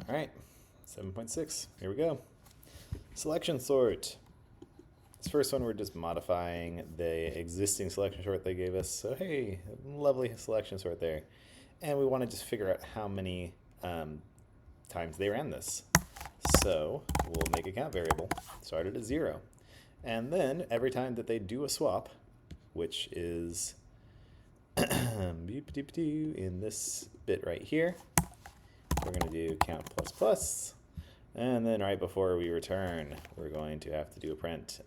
All right, 7.6, here we go. Selection sort. This first one, we're just modifying the existing selection sort they gave us. So hey, lovely selection sort there. And we want to just figure out how many times they ran this. So we'll make a count variable, started at 0. And then every time that they do a swap, which is in this bit right here, we're going to do count plus plus. And then right before we return, we're going to have to do a print.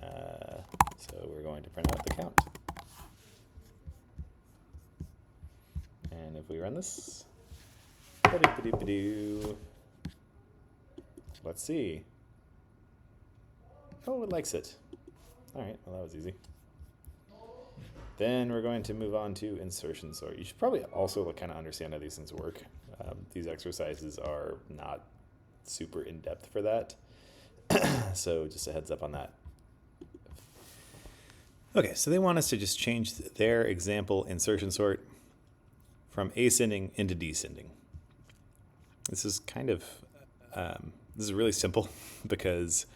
So we're going to print out the count. And if we run this, let's see. Oh, it likes it. All right, well, that was easy. Then we're going to move on to insertion sort. You should probably also kind of understand how these things work. These exercises are not super in-depth for that. So just a heads up on that. Okay, so they want us to just change their example insertion sort from ascending into descending. This is kind of, this is really simple because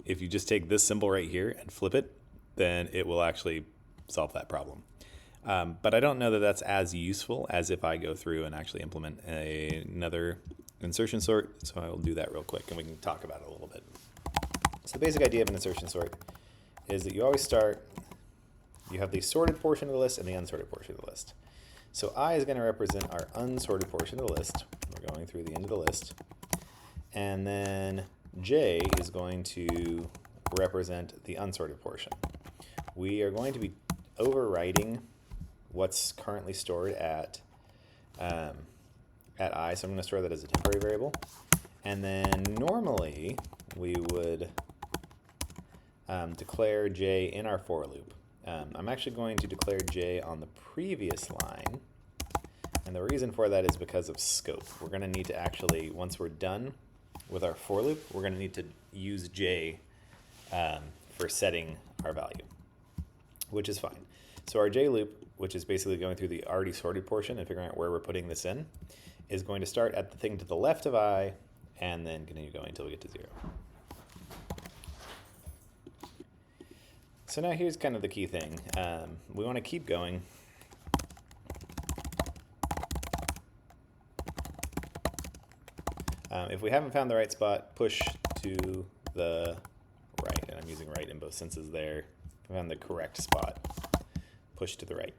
if you just take this symbol right here and flip it, then it will actually solve that problem. But I don't know that that's as useful as if I go through and actually implement another insertion sort, so I will do that real quick and we can talk about it a little bit. So the basic idea of an insertion sort is that you always start, you have the sorted portion of the list and the unsorted portion of the list. So I is going to represent our unsorted portion of the list. We're going through the end of the list. And then J is going to represent the unsorted portion. We are going to be overwriting what's currently stored at I, so I'm going to store that as a temporary variable. And then normally we would declare J in our for loop. I'm actually going to declare J on the previous line. And the reason for that is because of scope. We're going to need to actually, once we're done with our for loop, we're going to need to use J for setting our value, which is fine. So our J loop, which is basically going through the already sorted portion and figuring out where we're putting this in, is going to start at the thing to the left of I and then continue going until we get to 0. So now here's kind of the key thing. We want to keep going. If we haven't found the right spot, push to the right. And I'm using right in both senses there. If we found the correct spot, push to the right.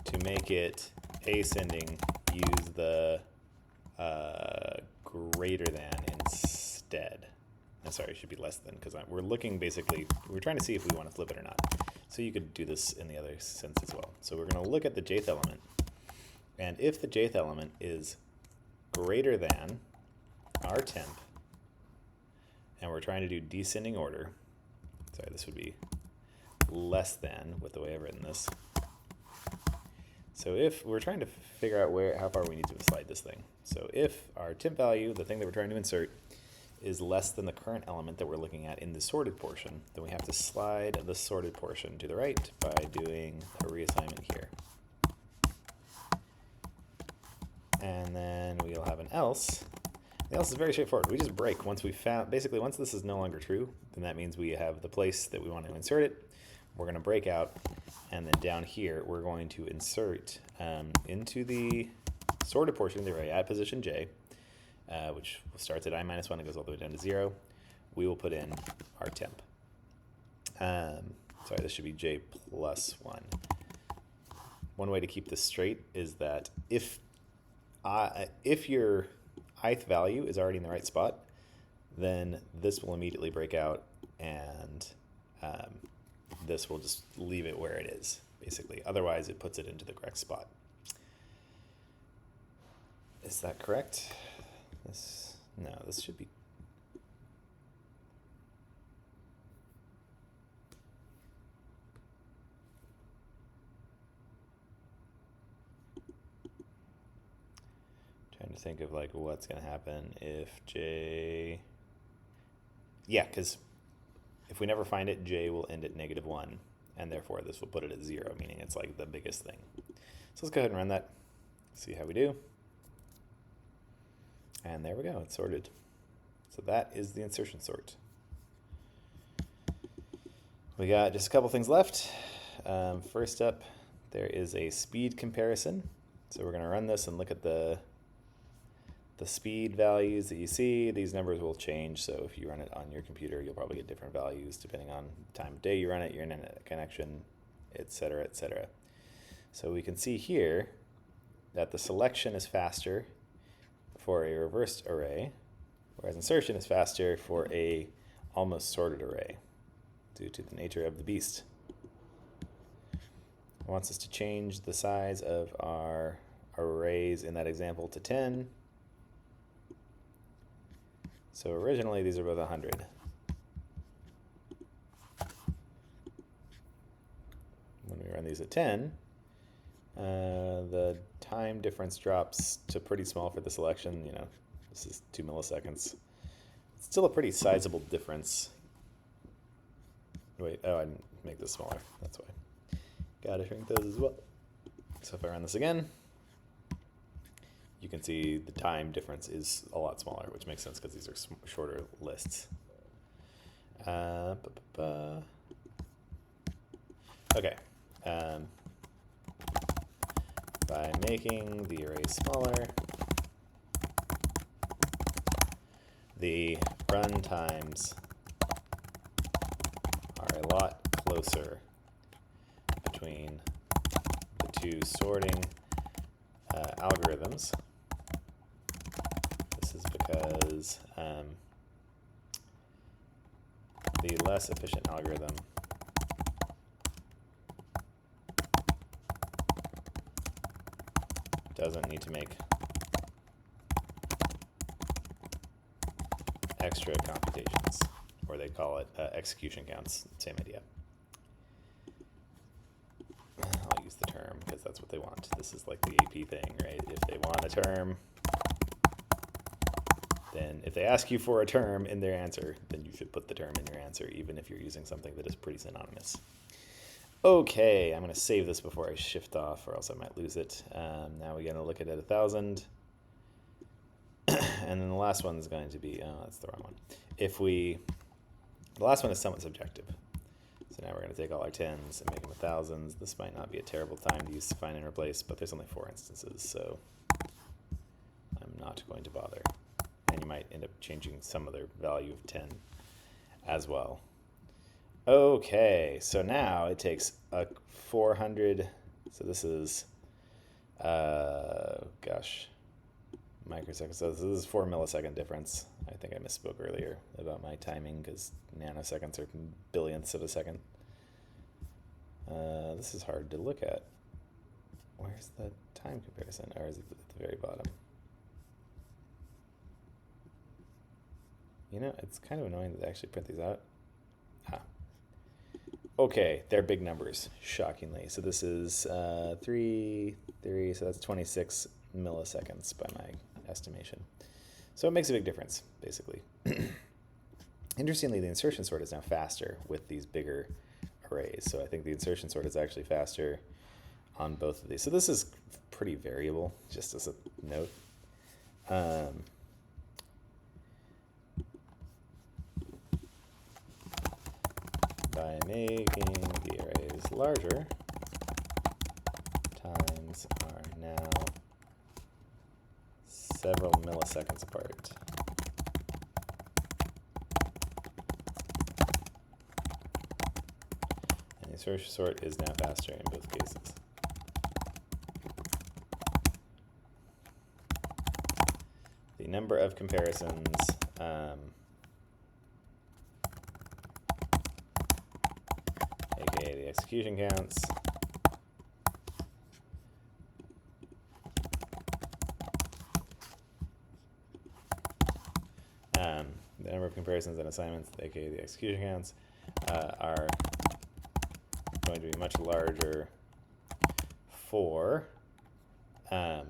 To make it ascending, use the greater than instead. I'm sorry, it should be less than, because we're looking basically, we're trying to see if we want to flip it or not. So you could do this in the other sense as well. So we're going to look at the jth element. And if the jth element is greater than our temp, and we're trying to do descending order, sorry, this would be less than with the way I've written this. So if we're trying to figure out how far we need to slide this thing. So if our temp value, the thing that we're trying to insert, is less than the current element that we're looking at in the sorted portion, then we have to slide the sorted portion to the right by doing a reassignment here. And then we'll have an else. The else is very straightforward. We just break once we found, basically once this is no longer true, then that means we have the place that we want to insert it. We're going to break out, and then down here we're going to insert into the sorted portion, the array at position J, which starts at I minus 1 and goes all the way down to 0. We will put in our temp. Sorry, this should be J plus 1. One way to keep this straight is that if your ith value is already in the right spot, then this will immediately break out, and this will just leave it where it is, basically. Otherwise, it puts it into the correct spot. Is that correct? No, this should be. Trying to think of like what's going to happen if J. Yeah, because if we never find it, J will end at -1, and therefore this will put it at 0, meaning it's like the biggest thing. So let's go ahead and run that. See how we do. And there we go, it's sorted. So that is the insertion sort. We got just a couple things left. First up, there is a speed comparison. So we're going to run this and look at the speed values that you see. These numbers will change, so if you run it on your computer, you'll probably get different values depending on the time of day you run it, your internet connection, etc., etc. So we can see here that the selection is faster for a reversed array, whereas insertion is faster for a almost sorted array due to the nature of the beast. It wants us to change the size of our arrays in that example to 10. So originally these are both 100. When we run these at 10, the time difference drops to pretty small for the selection. You know, this is 2 milliseconds. It's still a pretty sizable difference. Wait, oh, I didn't make this smaller. That's why. Gotta shrink those as well. So if I run this again, you can see the time difference is a lot smaller, which makes sense because these are shorter lists. Okay. By making the array smaller, the run times are a lot closer between the two sorting algorithms. This is because the less efficient algorithm doesn't need to make extra computations, or they call it execution counts, same idea. I'll use the term because that's what they want. This is like the AP thing, right? If they want a term, then if they ask you for a term in their answer, then you should put the term in your answer, even if you're using something that is pretty synonymous. Okay, I'm going to save this before I shift off, or else I might lose it. Now we're going to look at it 1,000. And then the last one is going to be, oh, that's the wrong one. The last one is somewhat subjective. So now we're going to take all our 10s and make them 1,000s. This might not be a terrible time to use find and replace, but there's only 4 instances, so I'm not going to bother. And you might end up changing some other value of 10 as well. Okay, so now it takes a 400, so this is, microseconds. So this is 4 millisecond difference. I think I misspoke earlier about my timing because nanoseconds are billionths of a second. This is hard to look at. Where's the time comparison? Or is it at the very bottom? You know, it's kind of annoying that they actually print these out. Okay, they're big numbers, shockingly. So this is 3, so that's 26 milliseconds by my estimation. So it makes a big difference, basically. Interestingly, the insertion sort is now faster with these bigger arrays. So I think the insertion sort is actually faster on both of these. So this is pretty variable, just as a note. By making the arrays larger, times are now several milliseconds apart. And the insertion sort is now faster in both cases. The number of comparisons aka the execution counts, the number of comparisons and assignments, aka the execution counts, are going to be much larger for the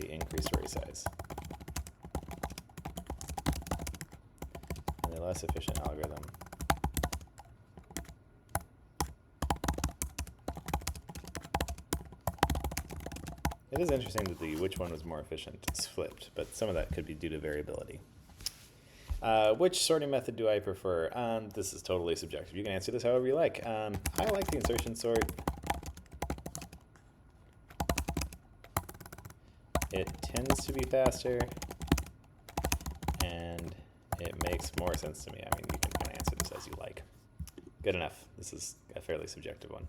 increased array size. And the less efficient algorithm It is interesting that the which one was more efficient is flipped, but some of that could be due to variability. Which sorting method do I prefer? This is totally subjective. You can answer this however you like. I like the insertion sort. It tends to be faster, and it makes more sense to me. I mean, you can kind of answer this as you like. Good enough. This is a fairly subjective one.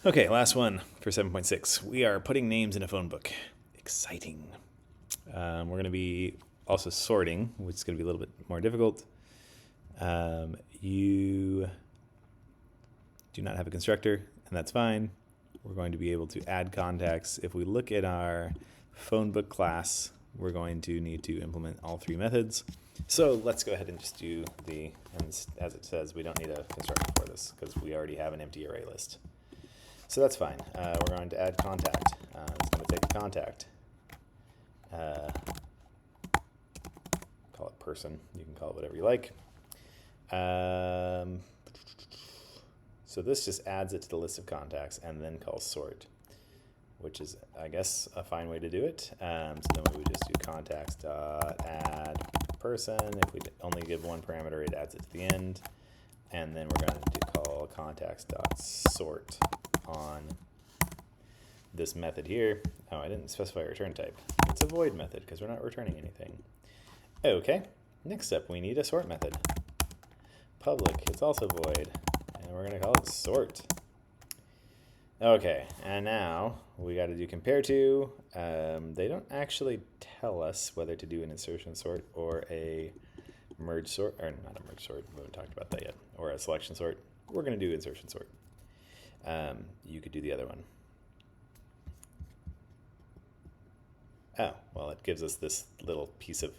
Okay, last one for 7.6. We are putting names in a phone book. Exciting. We're going to be also sorting, which is going to be a little bit more difficult. You do not have a constructor, and that's fine. We're going to be able to add contacts. If we look at our phone book class, we're going to need to implement all three methods. So let's go ahead and just do the, and as it says, we don't need a constructor for this because we already have an empty array list. So that's fine. We're going to add contact. It's going to take a contact. Call it person. You can call it whatever you like. So this just adds it to the list of contacts and then calls sort, which is, I guess, a fine way to do it. So then we would just do contacts.add person. If we only give one parameter, it adds it to the end. And then we're going to call contacts.sort on this method here. Oh, I didn't specify a return type. It's a void method because we're not returning anything. Okay, next up we need a sort method. Public, it's also void. And we're going to call it sort. Okay, and now we got to do compare to. They don't actually tell us whether to do an insertion sort or a merge sort, or not a merge sort, we haven't talked about that yet, or a selection sort. We're going to do insertion sort. You could do the other one. Oh, well, it gives us this little piece of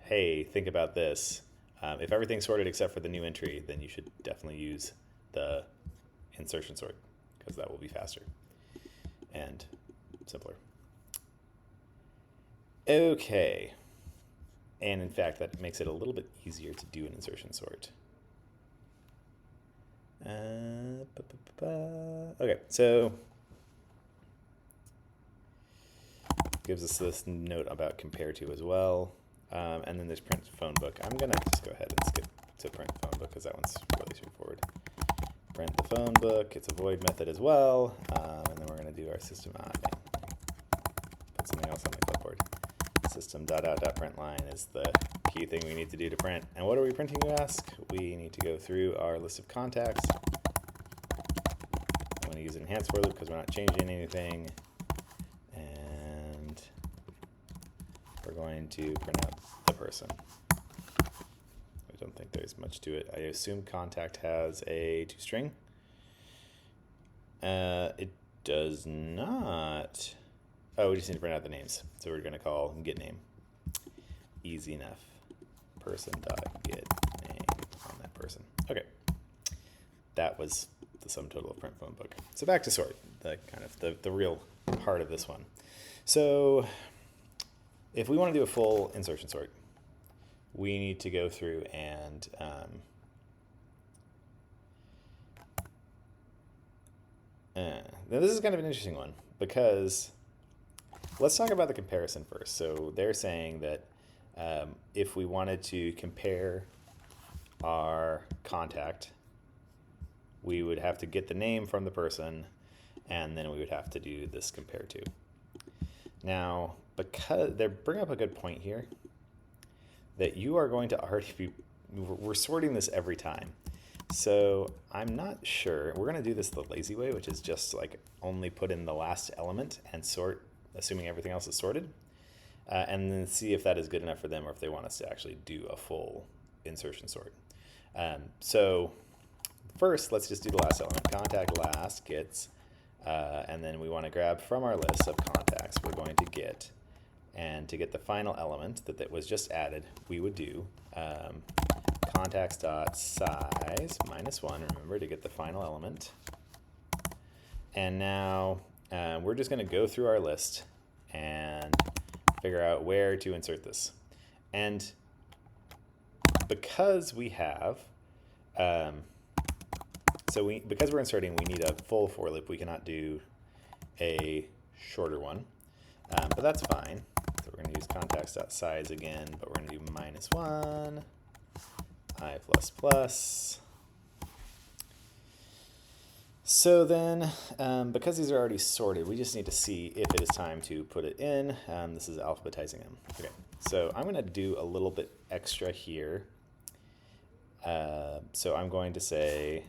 hey, think about this. If everything's sorted except for the new entry, then you should definitely use the insertion sort because that will be faster and simpler. Okay. And in fact, that makes it a little bit easier to do an insertion sort. Okay, so gives us this note about compare to as well. And then there's print phone book. I'm going to just go ahead and skip to print phone book because that one's really straightforward. Print the phone book. It's a void method as well. And then we're going to do our system out. Put something else on the clipboard. System.out.println is the key thing we need to do to print. And what are we printing, you ask? We need to go through our list of contacts. I'm going to use enhanced for loop because we're not changing anything. And we're going to print out the person. I don't think there's much to it. I assume contact has a toString. It does not. Oh, we just need to print out the names. So we're going to call getName. Easy enough. Person.getName on that person. Okay. That was the sum total of print phone book. So back to sort, the kind of the real part of this one. So if we want to do a full insertion sort, we need to go through and now this is kind of an interesting one because let's talk about the comparison first. So they're saying that if we wanted to compare our contact, we would have to get the name from the person, and then we would have to do this compare to. Now, because they bring up a good point here, that you are going to already be, we're sorting this every time. So I'm not sure. We're going to do this the lazy way, which is just like only put in the last element and sort, assuming everything else is sorted, and then see if that is good enough for them or if they want us to actually do a full insertion sort. So first, let's just do the last element. Contact last gets, and then we want to grab from our list of contacts, we're going to get, and to get the final element that was just added, we would do contacts.size -1, remember, to get the final element. And now we're just going to go through our list and figure out where to insert this. And because we have, because we're inserting, we need a full for loop. We cannot do a shorter one, but that's fine. So we're going to use contacts.size again, but we're going to do -1, I++. So then, because these are already sorted, we just need to see if it is time to put it in. This is alphabetizing them. Okay, so I'm going to do a little bit extra here. So I'm going to say,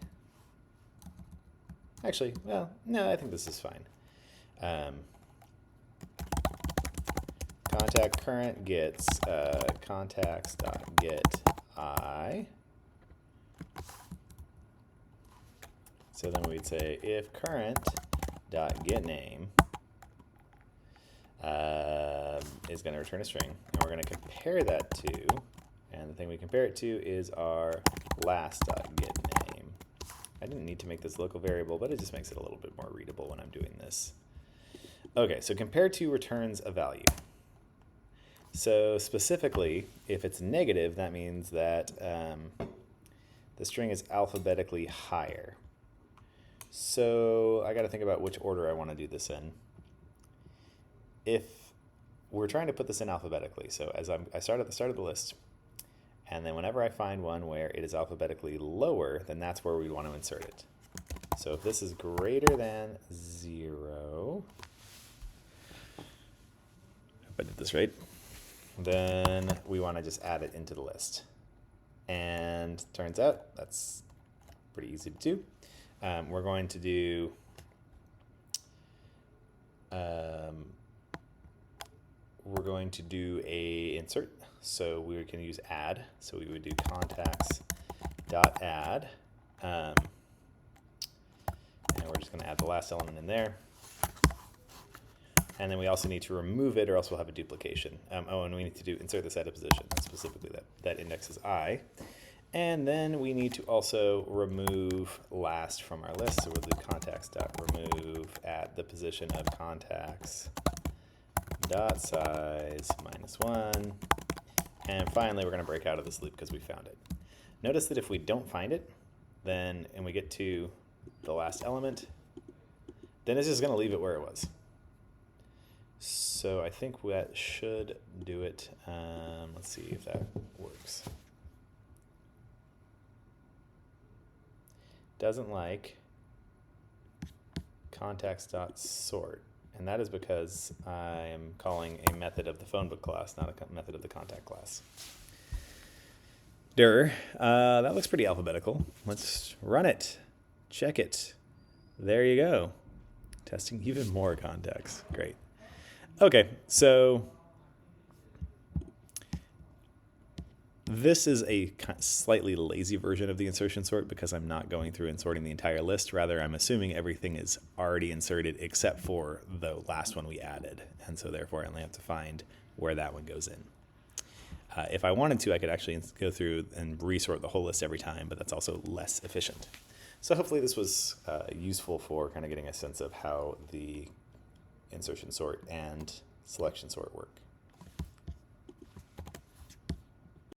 actually, well, no, I think this is fine. Contact current gets contacts.getI. So then we'd say if current.getName is going to return a string, and we're going to compare that to, and the thing we compare it to is our last.getName. I didn't need to make this local variable, but it just makes it a little bit more readable when I'm doing this. Okay, so compare to returns a value. So specifically, if it's negative, that means that the string is alphabetically higher. So I got to think about which order I want to do this in. If we're trying to put this in alphabetically, so as I start at the start of the list, and then whenever I find one where it is alphabetically lower, then that's where we want to insert it. So if this is greater than 0, if I did this right, then we want to just add it into the list. And turns out that's pretty easy to do. We're going to do a insert. So we can use add. So we would do contacts.add. And we're just going to add the last element in there. And then we also need to remove it, or else we'll have a duplication. Oh, and we need to do insert this at a position. Specifically, that index is I. And then we need to also remove last from our list. So we'll do contacts.remove at the position of contacts.size -1. And finally, we're going to break out of this loop because we found it. Notice that if we don't find it, then, and we get to the last element, then it's just going to leave it where it was. So I think that should do it. Let's see if that works. Doesn't like contacts.sort, and that is because I am calling a method of the phonebook class, not a method of the contact class. That looks pretty alphabetical. Let's run it, check it. There you go. Testing even more contacts. Great. Okay, so this is a slightly lazy version of the insertion sort because I'm not going through and sorting the entire list. Rather, I'm assuming everything is already inserted except for the last one we added. And so therefore, I only have to find where that one goes in. If I wanted to, I could actually go through and resort the whole list every time, but that's also less efficient. So hopefully this was useful for kind of getting a sense of how the insertion sort and selection sort work.